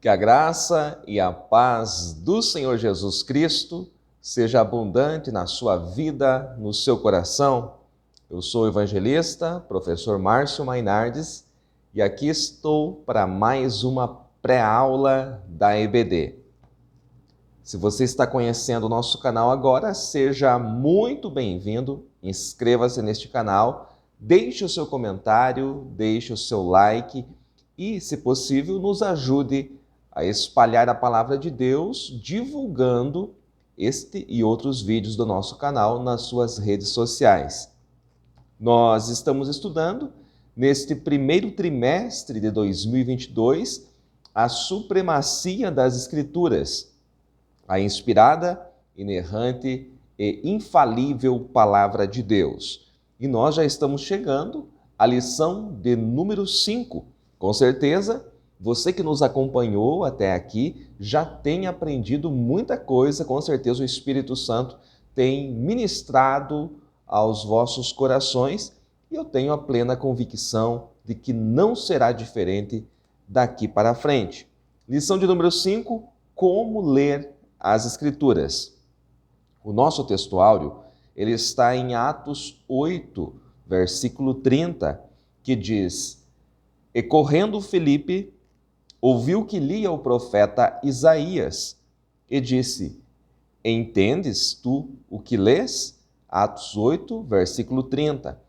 Que a graça e a paz do Senhor Jesus Cristo seja abundante na sua vida, no seu coração. Eu sou o evangelista, professor Márcio Mainardes, e aqui estou para mais uma pré-aula da EBD. Se você está conhecendo o nosso canal agora, seja muito bem-vindo, inscreva-se neste canal, deixe o seu comentário, deixe o seu like e, se possível, nos ajude a espalhar a palavra de Deus, divulgando este e outros vídeos do nosso canal nas suas redes sociais. Nós estamos estudando, neste primeiro trimestre de 2022, a supremacia das Escrituras, a inspirada, inerrante e infalível Palavra de Deus. E nós já estamos chegando à lição de número 5. Com certeza, você que nos acompanhou até aqui já tem aprendido muita coisa, com certeza o Espírito Santo tem ministrado aos vossos corações e eu tenho a plena convicção de que não será diferente daqui para frente. Lição de número 5, como ler as Escrituras. O nosso textuário ele está em Atos 8, versículo 30, que diz: E correndo Filipe, ouviu que lia o profeta Isaías e disse: Entendes tu o que lês? Atos 8, versículo 30.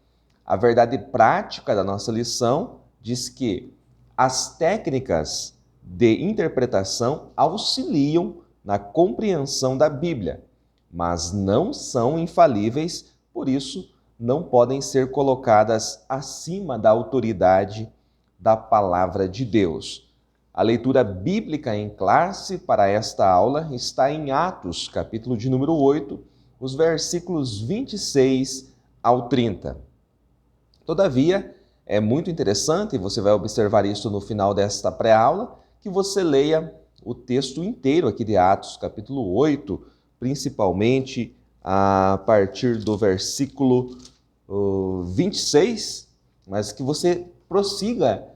A verdade prática da nossa lição diz que as técnicas de interpretação auxiliam na compreensão da Bíblia, mas não são infalíveis, por isso não podem ser colocadas acima da autoridade da palavra de Deus. A leitura bíblica em classe para esta aula está em Atos, capítulo de número 8, os versículos 26 ao 30. Todavia, é muito interessante, e você vai observar isso no final desta pré-aula, que você leia o texto inteiro aqui de Atos, capítulo 8, principalmente a partir do versículo 26, mas que você prossiga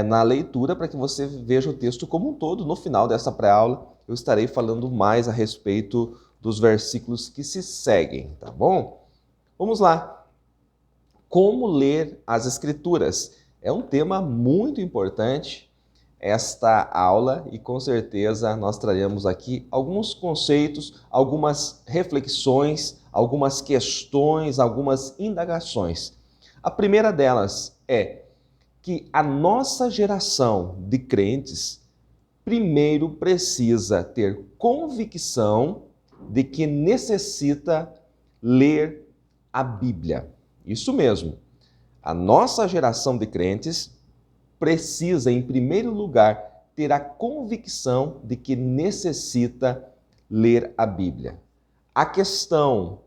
na leitura para que você veja o texto como um todo. No final dessa pré-aula, eu estarei falando mais a respeito dos versículos que se seguem, tá bom? Vamos lá. Como ler as Escrituras? É um tema muito importante esta aula e com certeza nós traremos aqui alguns conceitos, algumas reflexões, algumas questões, algumas indagações. A primeira delas é que a nossa geração de crentes primeiro precisa ter convicção de que necessita ler a Bíblia. Isso mesmo. A nossa geração de crentes precisa, em primeiro lugar, ter a convicção de que necessita ler a Bíblia. A questão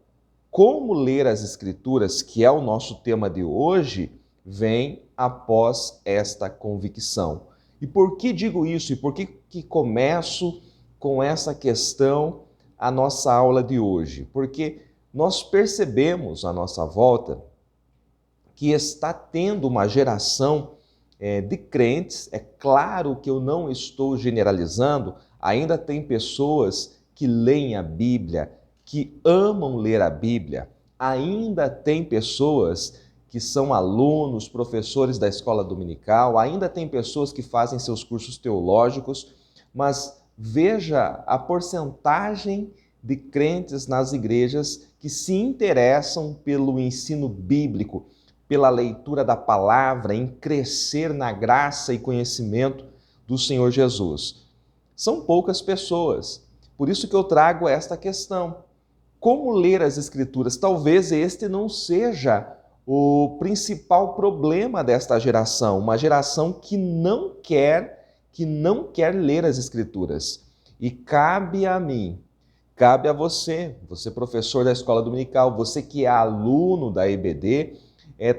como ler as Escrituras, que é o nosso tema de hoje, vem após esta convicção. E por que digo isso? E por que começo com essa questão a nossa aula de hoje? Porque nós percebemos à nossa volta que está tendo uma geração de crentes. É claro que eu não estou generalizando, ainda tem pessoas que leem a Bíblia, que amam ler a Bíblia, ainda tem pessoas que são alunos, professores da escola dominical, ainda tem pessoas que fazem seus cursos teológicos, mas veja a porcentagem de crentes nas igrejas que se interessam pelo ensino bíblico, pela leitura da palavra, em crescer na graça e conhecimento do Senhor Jesus. São poucas pessoas, por isso que eu trago esta questão. Como ler as Escrituras? Talvez este não seja o principal problema desta geração, uma geração que não quer ler as Escrituras. E cabe a mim, cabe a você professor da escola dominical, você que é aluno da EBD,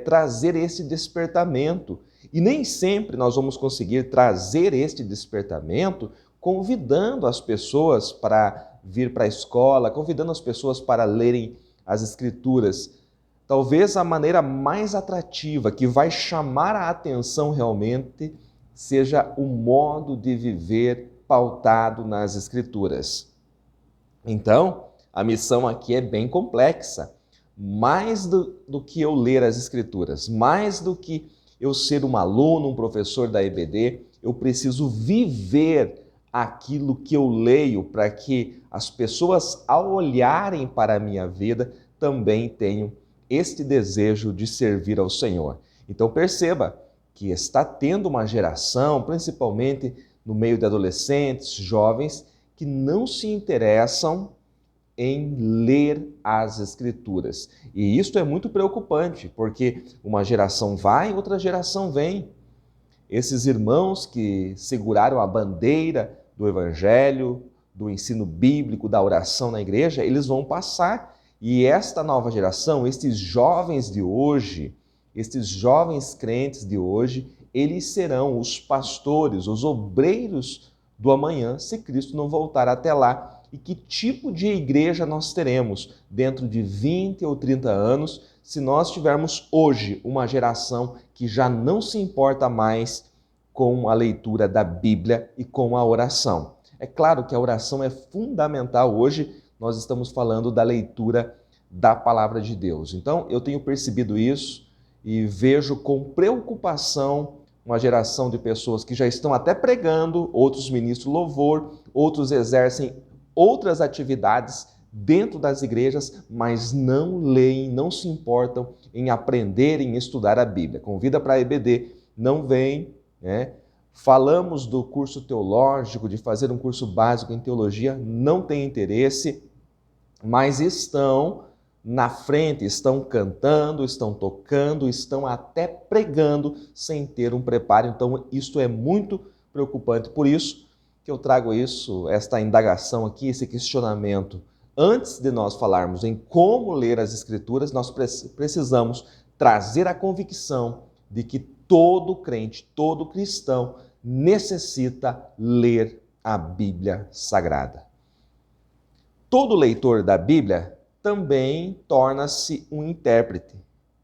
trazer esse despertamento. E nem sempre nós vamos conseguir trazer este despertamento convidando as pessoas para vir para a escola, convidando as pessoas para lerem as Escrituras. Talvez a maneira mais atrativa, que vai chamar a atenção realmente, seja o modo de viver pautado nas Escrituras. Então, a missão aqui é bem complexa. Mais do que eu ler as Escrituras, mais do que eu ser um aluno, um professor da EBD, eu preciso viver aquilo que eu leio para que as pessoas, ao olharem para a minha vida, também tenham este desejo de servir ao Senhor. Então perceba que está tendo uma geração, principalmente no meio de adolescentes, jovens, que não se interessam em ler as Escrituras. E isso é muito preocupante, porque uma geração vai, outra geração vem. Esses irmãos que seguraram a bandeira do Evangelho, do ensino bíblico, da oração na igreja, eles vão passar. E esta nova geração, estes jovens de hoje, estes jovens crentes de hoje, eles serão os pastores, os obreiros do amanhã, se Cristo não voltar até lá. E que tipo de igreja nós teremos dentro de 20 ou 30 anos, se nós tivermos hoje uma geração que já não se importa mais com a leitura da Bíblia e com a oração. É claro que a oração é fundamental. Hoje nós estamos falando da leitura da Palavra de Deus. Então eu tenho percebido isso e vejo com preocupação uma geração de pessoas que já estão até pregando, outros ministram louvor, outros exercem outras atividades dentro das igrejas, mas não leem, não se importam em aprender, em estudar a Bíblia. Convida para a EBD, não vem, né? Falamos do curso teológico, de fazer um curso básico em teologia, não tem interesse, mas estão na frente, estão cantando, estão tocando, estão até pregando sem ter um preparo. Então, isto é muito preocupante. Por isso que eu trago isso, esta indagação aqui, esse questionamento. Antes de nós falarmos em como ler as Escrituras, nós precisamos trazer a convicção de que todo crente, todo cristão necessita ler a Bíblia Sagrada. Todo leitor da Bíblia também torna-se um intérprete.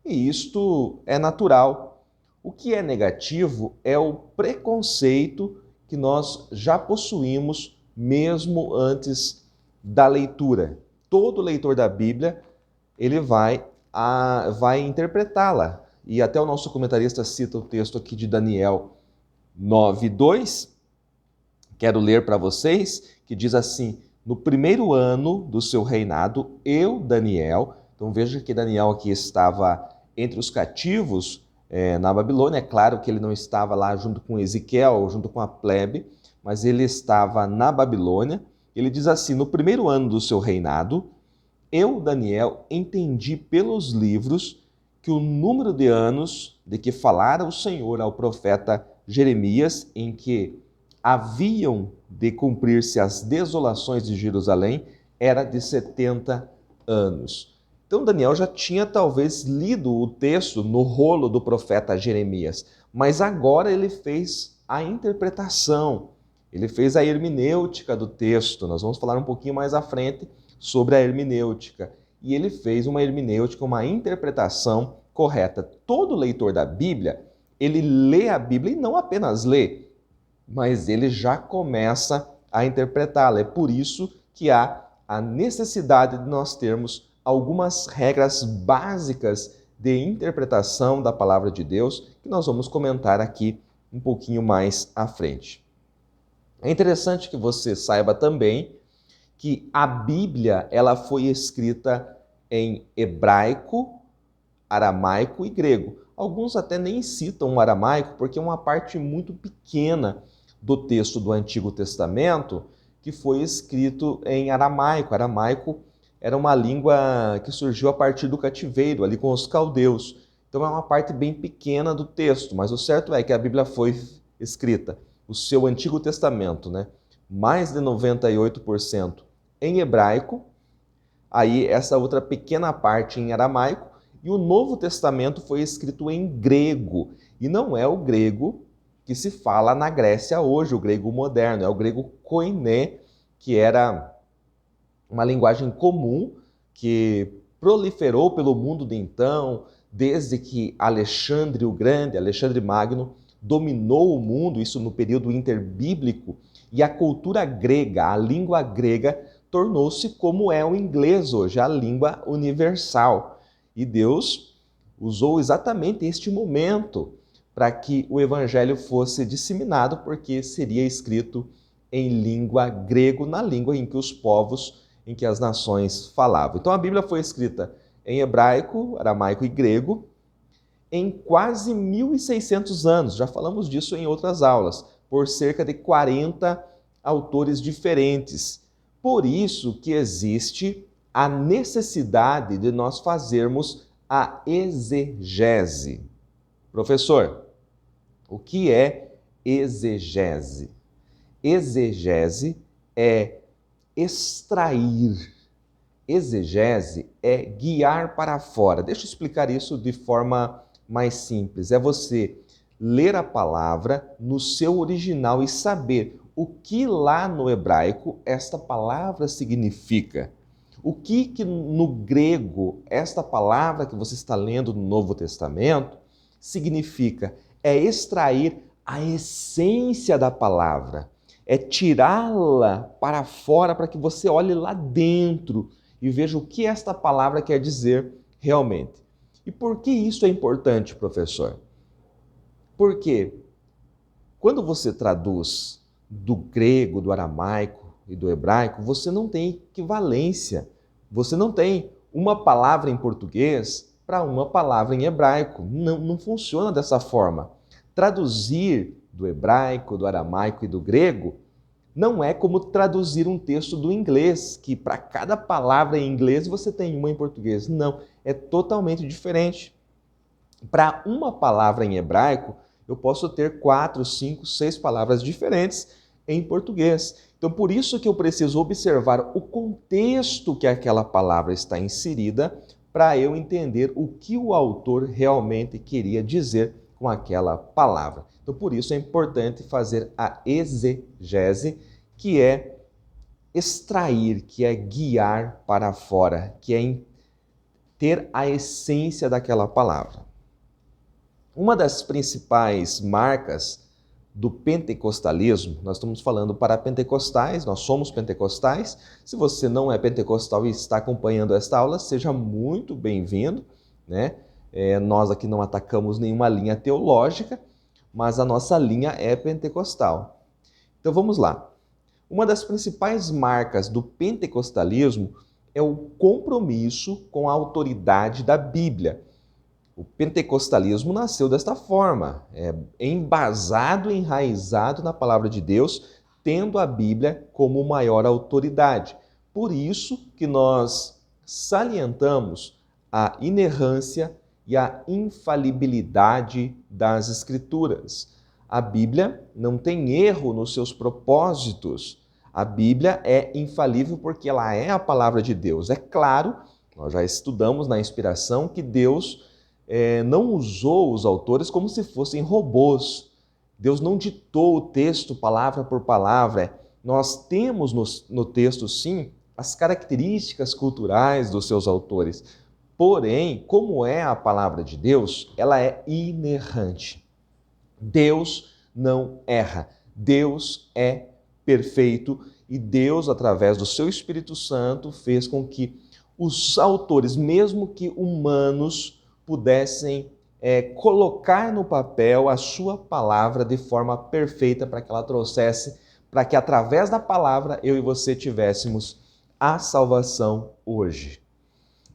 E isto é natural. O que é negativo é o preconceito que nós já possuímos mesmo antes da leitura. Todo leitor da Bíblia, ele vai interpretá-la. E até o nosso comentarista cita o texto aqui de Daniel 9:2. Quero ler para vocês, que diz assim: no primeiro ano do seu reinado, eu, Daniel, então veja que Daniel aqui estava entre os cativos na Babilônia. É claro que ele não estava lá junto com Ezequiel, junto com a plebe, mas ele estava na Babilônia. Ele diz assim: no primeiro ano do seu reinado, eu, Daniel, entendi pelos livros que o número de anos de que falara o Senhor ao profeta Jeremias, em que haviam de cumprir-se as desolações de Jerusalém, era de 70 anos. Então Daniel já tinha talvez lido o texto no rolo do profeta Jeremias, mas agora ele fez a interpretação, ele fez a hermenêutica do texto. Nós vamos falar um pouquinho mais à frente sobre a hermenêutica. E ele fez uma hermenêutica, uma interpretação correta. Todo leitor da Bíblia, ele lê a Bíblia e não apenas lê, mas ele já começa a interpretá-la. É por isso que há a necessidade de nós termos algumas regras básicas de interpretação da palavra de Deus, que nós vamos comentar aqui um pouquinho mais à frente. É interessante que você saiba também que a Bíblia ela foi escrita em hebraico, aramaico e grego. Alguns até nem citam o aramaico, porque é uma parte muito pequena do texto do Antigo Testamento que foi escrito em aramaico. Aramaico era uma língua que surgiu a partir do cativeiro, ali com os caldeus. Então é uma parte bem pequena do texto, mas o certo é que a Bíblia foi escrita, o seu Antigo Testamento, né? Mais de 98% em hebraico, aí essa outra pequena parte em aramaico, e o Novo Testamento foi escrito em grego, e não é o grego que se fala na Grécia hoje, o grego moderno, é o grego koiné, que era uma linguagem comum que proliferou pelo mundo de então, desde que Alexandre o Grande, Alexandre Magno, dominou o mundo, isso no período interbíblico, e a cultura grega, a língua grega, tornou-se como é o inglês hoje, a língua universal. E Deus usou exatamente este momento para que o evangelho fosse disseminado, porque seria escrito em língua grego, na língua em que os povos, em que as nações falavam. Então a Bíblia foi escrita em hebraico, aramaico e grego, em quase 1.600 anos, já falamos disso em outras aulas, por cerca de 40 autores diferentes. Por isso que existe a necessidade de nós fazermos a exegese. Professor, o que é exegese? Exegese é extrair. Exegese é guiar para fora. Deixa eu explicar isso de forma mais simples. É você ler a palavra no seu original e saber o que lá no hebraico esta palavra significa. O que no grego esta palavra que você está lendo no Novo Testamento significa. É extrair a essência da palavra. É tirá-la para fora para que você olhe lá dentro e veja o que esta palavra quer dizer realmente. E por que isso é importante, professor? Porque quando você traduz do grego, do aramaico e do hebraico, você não tem equivalência. Você não tem uma palavra em português para uma palavra em hebraico. Não funciona dessa forma. Traduzir do hebraico, do aramaico e do grego não é como traduzir um texto do inglês, que para cada palavra em inglês você tem uma em português. Não, é totalmente diferente. Para uma palavra em hebraico, eu posso ter 4, 5, 6 palavras diferentes em português. Então, por isso que eu preciso observar o contexto que aquela palavra está inserida para eu entender o que o autor realmente queria dizer com aquela palavra. Então, por isso é importante fazer a exegese, que é extrair, que é guiar para fora, que é ter a essência daquela palavra. Uma das principais marcas do pentecostalismo, nós estamos falando para pentecostais, nós somos pentecostais. Se você não é pentecostal e está acompanhando esta aula, seja muito bem-vindo, né? Nós aqui não atacamos nenhuma linha teológica, mas a nossa linha é pentecostal. Então vamos lá. Uma das principais marcas do pentecostalismo é o compromisso com a autoridade da Bíblia. O pentecostalismo nasceu desta forma, embasado, enraizado na palavra de Deus, tendo a Bíblia como maior autoridade. Por isso que nós salientamos a inerrância e a infalibilidade das Escrituras. A Bíblia não tem erro nos seus propósitos. A Bíblia é infalível porque ela é a palavra de Deus. É claro, nós já estudamos na inspiração que Deus não usou os autores como se fossem robôs. Deus não ditou o texto palavra por palavra. Nós temos no texto, sim, as características culturais dos seus autores. Porém, como é a palavra de Deus, ela é inerrante. Deus não erra. Deus é perfeito e Deus, através do seu Espírito Santo, fez com que os autores, mesmo que humanos, pudessem colocar no papel a sua palavra de forma perfeita para que ela trouxesse, para que através da palavra eu e você tivéssemos a salvação hoje.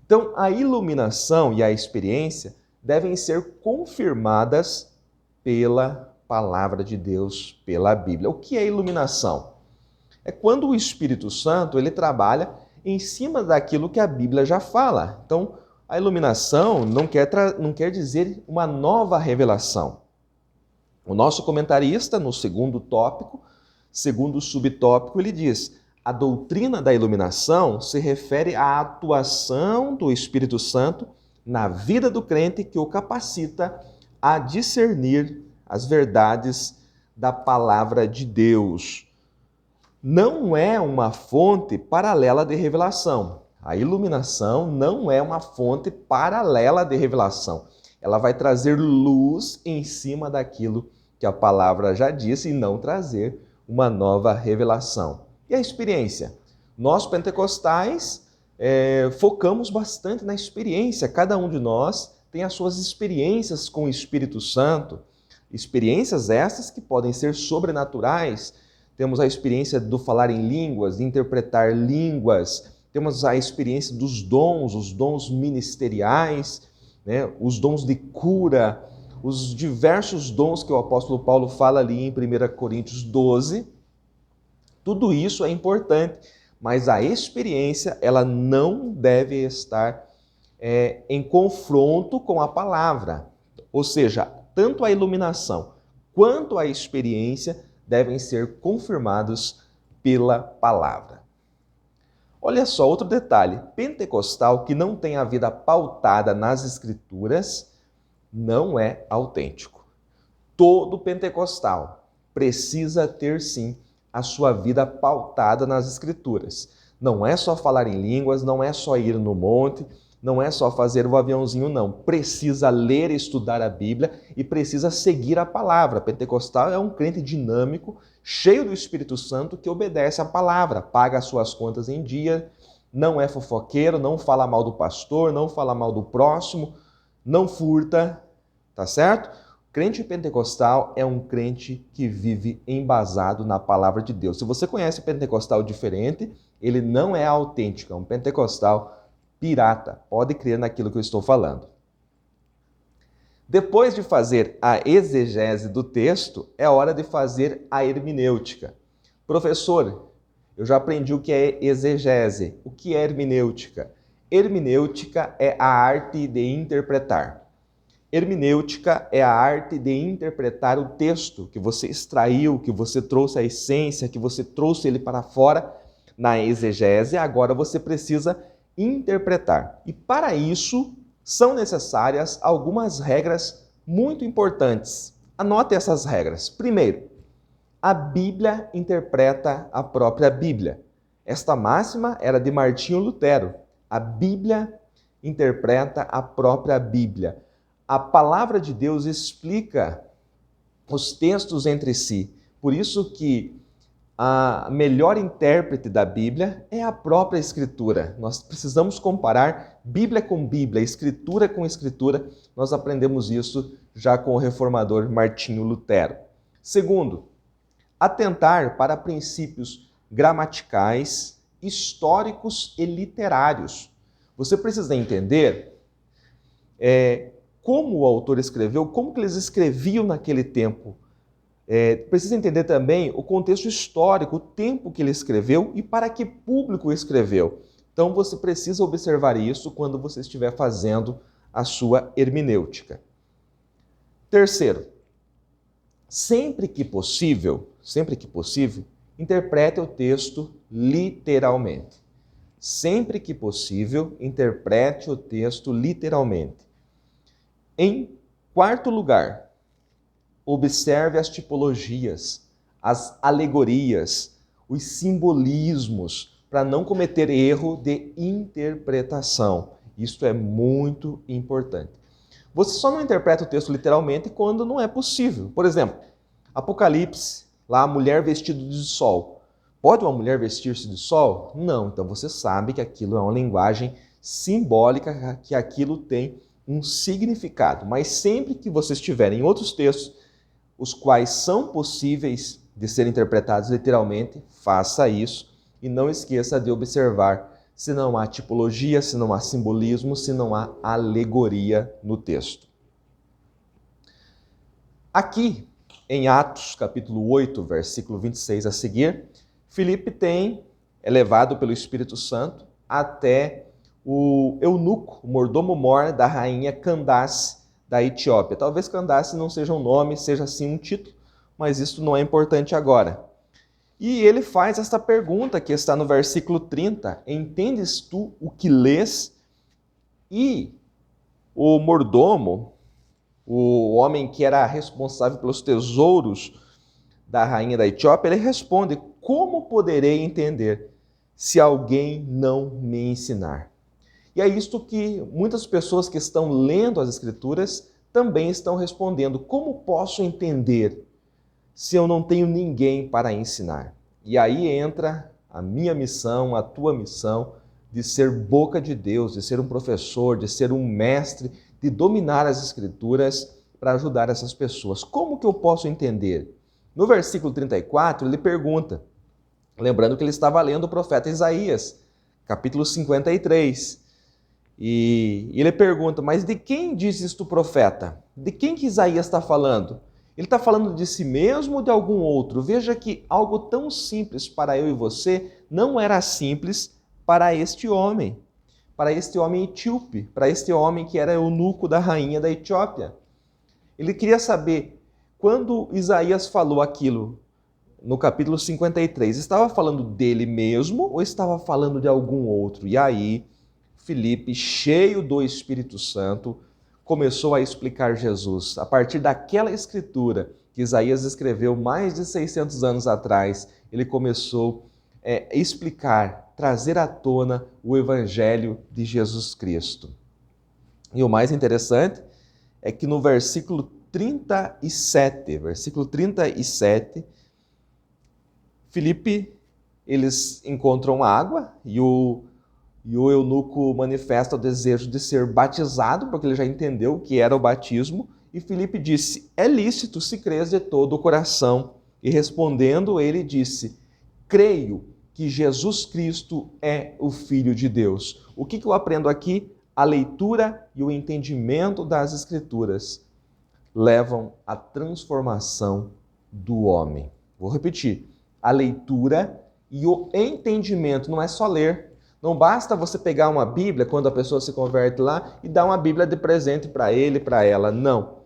Então, a iluminação e a experiência devem ser confirmadas pela palavra de Deus, pela Bíblia. O que é iluminação? É quando o Espírito Santo ele trabalha em cima daquilo que a Bíblia já fala. Então, a iluminação não quer dizer uma nova revelação. O nosso comentarista, no segundo tópico, segundo subtópico, ele diz: a doutrina da iluminação se refere à atuação do Espírito Santo na vida do crente que o capacita a discernir as verdades da palavra de Deus. Não é uma fonte paralela de revelação. A iluminação não é uma fonte paralela de revelação. Ela vai trazer luz em cima daquilo que a palavra já disse, e não trazer uma nova revelação. E a experiência? Nós, pentecostais, focamos bastante na experiência. Cada um de nós tem as suas experiências com o Espírito Santo, experiências essas que podem ser sobrenaturais. Temos a experiência do falar em línguas, de interpretar línguas, temos a experiência dos dons, os dons ministeriais, né? Os dons de cura, os diversos dons que o apóstolo Paulo fala ali em 1 Coríntios 12. Tudo isso é importante, mas a experiência ela não deve estar em confronto com a palavra. Ou seja, tanto a iluminação quanto a experiência devem ser confirmados pela palavra. Olha só, outro detalhe, pentecostal que não tem a vida pautada nas escrituras não é autêntico. Todo pentecostal precisa ter sim a sua vida pautada nas escrituras. Não é só falar em línguas, não é só ir no monte, não é só fazer o aviãozinho, não. Precisa ler e estudar a Bíblia e precisa seguir a palavra. Pentecostal é um crente dinâmico, cheio do Espírito Santo, que obedece à palavra, paga as suas contas em dia, não é fofoqueiro, não fala mal do pastor, não fala mal do próximo, não furta, tá certo? Crente pentecostal é um crente que vive embasado na palavra de Deus. Se você conhece pentecostal diferente, ele não é autêntico, é um pentecostal pirata. Pode crer naquilo que eu estou falando. Depois de fazer a exegese do texto, é hora de fazer a hermenêutica. Professor, eu já aprendi o que é exegese. O que é hermenêutica? Hermenêutica é a arte de interpretar. Hermenêutica é a arte de interpretar o texto que você extraiu, que você trouxe a essência, que você trouxe ele para fora na exegese. Agora você precisa interpretar. E para isso são necessárias algumas regras muito importantes. Anote essas regras. Primeiro, a Bíblia interpreta a própria Bíblia. Esta máxima era de Martinho Lutero. A Bíblia interpreta a própria Bíblia. A palavra de Deus explica os textos entre si. Por isso que a melhor intérprete da Bíblia é a própria Escritura. Nós precisamos comparar Bíblia com Bíblia, Escritura com Escritura. Nós aprendemos isso já com o reformador Martinho Lutero. Segundo, atentar para princípios gramaticais, históricos e literários. Você precisa entender como o autor escreveu, como que eles escreviam naquele tempo. Precisa entender também o contexto histórico, o tempo que ele escreveu e para que público escreveu. Então você precisa observar isso quando você estiver fazendo a sua hermenêutica. Terceiro, sempre que possível, interprete o texto literalmente. Sempre que possível, interprete o texto literalmente. Em quarto lugar, observe as tipologias, as alegorias, os simbolismos, para não cometer erro de interpretação. Isso é muito importante. Você só não interpreta o texto literalmente quando não é possível. Por exemplo, Apocalipse, lá a mulher vestida de sol. Pode uma mulher vestir-se de sol? Não. Então você sabe que aquilo é uma linguagem simbólica, que aquilo tem um significado. Mas sempre que você estiver em outros textos, os quais são possíveis de serem interpretados literalmente, faça isso e não esqueça de observar se não há tipologia, se não há simbolismo, se não há alegoria no texto. Aqui, em Atos, capítulo 8, versículo 26 a seguir, Filipe é levado pelo Espírito Santo até o eunuco, o mordomo-mor da rainha Candace da Etiópia. Talvez Candace não seja um nome, seja sim um título, mas isso não é importante agora. E ele faz esta pergunta que está no versículo 30. Entendes tu o que lês? E o mordomo, o homem que era responsável pelos tesouros da rainha da Etiópia, ele responde: como poderei entender se alguém não me ensinar? E é isto que muitas pessoas que estão lendo as Escrituras também estão respondendo. Como posso entender? se eu não tenho ninguém para ensinar? E aí entra a minha missão, a tua missão, de ser boca de Deus, de ser um professor, de ser um mestre, de dominar as Escrituras para ajudar essas pessoas. Como que eu posso entender? No versículo 34, ele pergunta, lembrando que ele estava lendo o profeta Isaías, capítulo 53. E ele pergunta, mas de quem diz isto o profeta? De quem que Isaías está falando? Ele está falando de si mesmo ou de algum outro? Veja que algo tão simples para eu e você não era simples para este homem etíope, para este homem que era eunuco da rainha da Etiópia. Ele queria saber, quando Isaías falou aquilo no capítulo 53, estava falando dele mesmo ou estava falando de algum outro? E aí, Filipe, cheio do Espírito Santo, começou a explicar Jesus. A partir daquela escritura que Isaías escreveu mais de 600 anos atrás, ele começou a explicar, trazer à tona o Evangelho de Jesus Cristo. E o mais interessante é que no versículo 37, Filipe, eles encontram água e o eunuco manifesta o desejo de ser batizado, porque ele já entendeu o que era o batismo, e Filipe disse, é lícito se crês de todo o coração. E respondendo, ele disse, creio que Jesus Cristo é o Filho de Deus. O que eu aprendo aqui? A leitura e o entendimento das Escrituras levam à transformação do homem. Vou repetir, a leitura e o entendimento, não é só ler. Não basta você pegar uma Bíblia, quando a pessoa se converte lá, e dar uma Bíblia de presente para ele, para ela. Não.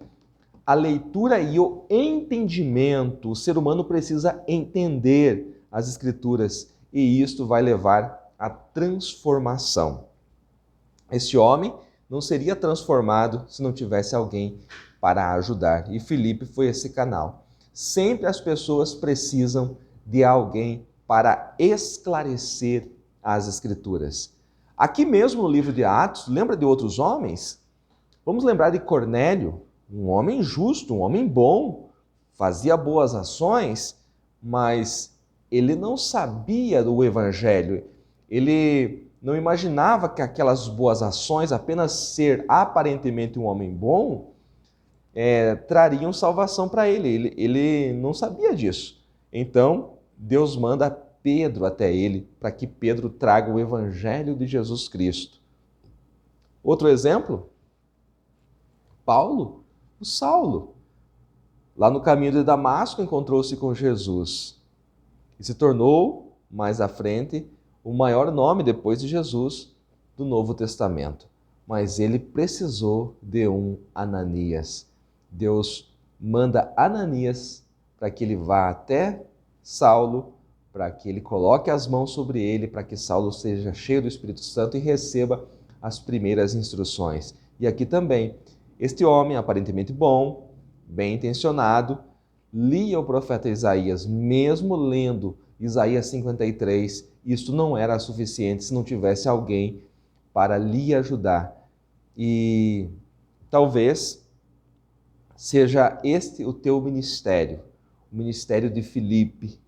A leitura e o entendimento, o ser humano precisa entender as Escrituras, e isto vai levar à transformação. Esse homem não seria transformado se não tivesse alguém para ajudar. E Filipe foi esse canal. Sempre as pessoas precisam de alguém para esclarecer as Escrituras. Aqui mesmo no livro de Atos, lembra de outros homens? Vamos lembrar de Cornélio, um homem justo, um homem bom, fazia boas ações, mas ele não sabia do Evangelho. Ele não imaginava que aquelas boas ações, apenas ser aparentemente um homem bom, trariam salvação para ele. Ele não sabia disso. Então, Deus manda Pedro até ele, para que Pedro traga o Evangelho de Jesus Cristo. Outro exemplo, Paulo, o Saulo. Lá no caminho de Damasco encontrou-se com Jesus e se tornou, mais à frente, o maior nome depois de Jesus do Novo Testamento. Mas ele precisou de um Ananias. Deus manda Ananias para que ele vá até Saulo, para que ele coloque as mãos sobre ele, para que Saulo seja cheio do Espírito Santo e receba as primeiras instruções. E aqui também, este homem, aparentemente bom, bem intencionado, lia o profeta Isaías, mesmo lendo Isaías 53, isto não era suficiente se não tivesse alguém para lhe ajudar. E talvez seja este o teu ministério, o ministério de Filipe,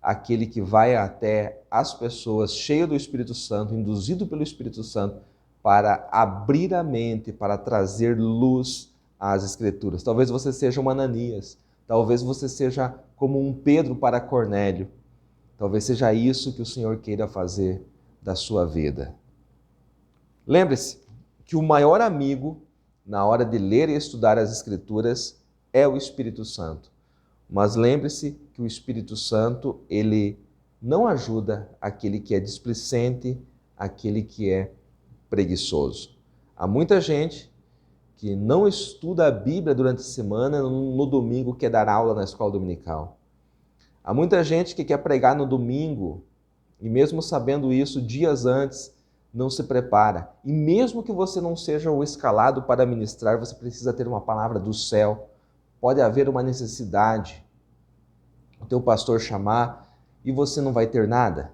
aquele que vai até as pessoas cheio do Espírito Santo, induzido pelo Espírito Santo, para abrir a mente, para trazer luz às Escrituras. Talvez você seja um Ananias, talvez você seja como um Pedro para Cornélio. Talvez seja isso que o Senhor queira fazer da sua vida. Lembre-se que o maior amigo na hora de ler e estudar as Escrituras é o Espírito Santo. Mas lembre-se que o Espírito Santo, ele não ajuda aquele que é displicente, aquele que é preguiçoso. Há muita gente que não estuda a Bíblia durante a semana, no domingo quer dar aula na escola dominical. Há muita gente que quer pregar no domingo e mesmo sabendo isso dias antes, não se prepara. E mesmo que você não seja o escalado para ministrar, você precisa ter uma palavra do céu. Pode haver uma necessidade, o teu pastor chamar e você não vai ter nada.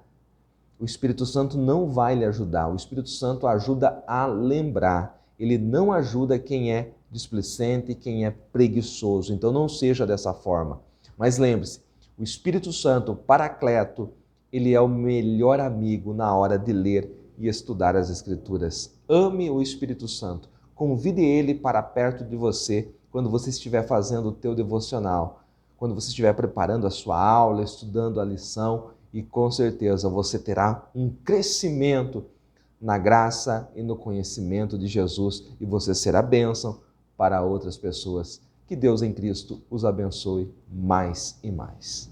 O Espírito Santo não vai lhe ajudar. O Espírito Santo ajuda a lembrar. Ele não ajuda quem é displicente, quem é preguiçoso. Então não seja dessa forma. Mas lembre-se, o Espírito Santo, o Paracleto, ele é o melhor amigo na hora de ler e estudar as Escrituras. Ame o Espírito Santo. Convide ele para perto de você quando você estiver fazendo o teu devocional, quando você estiver preparando a sua aula, estudando a lição, e com certeza você terá um crescimento na graça e no conhecimento de Jesus e você será bênção para outras pessoas. Que Deus em Cristo os abençoe mais e mais.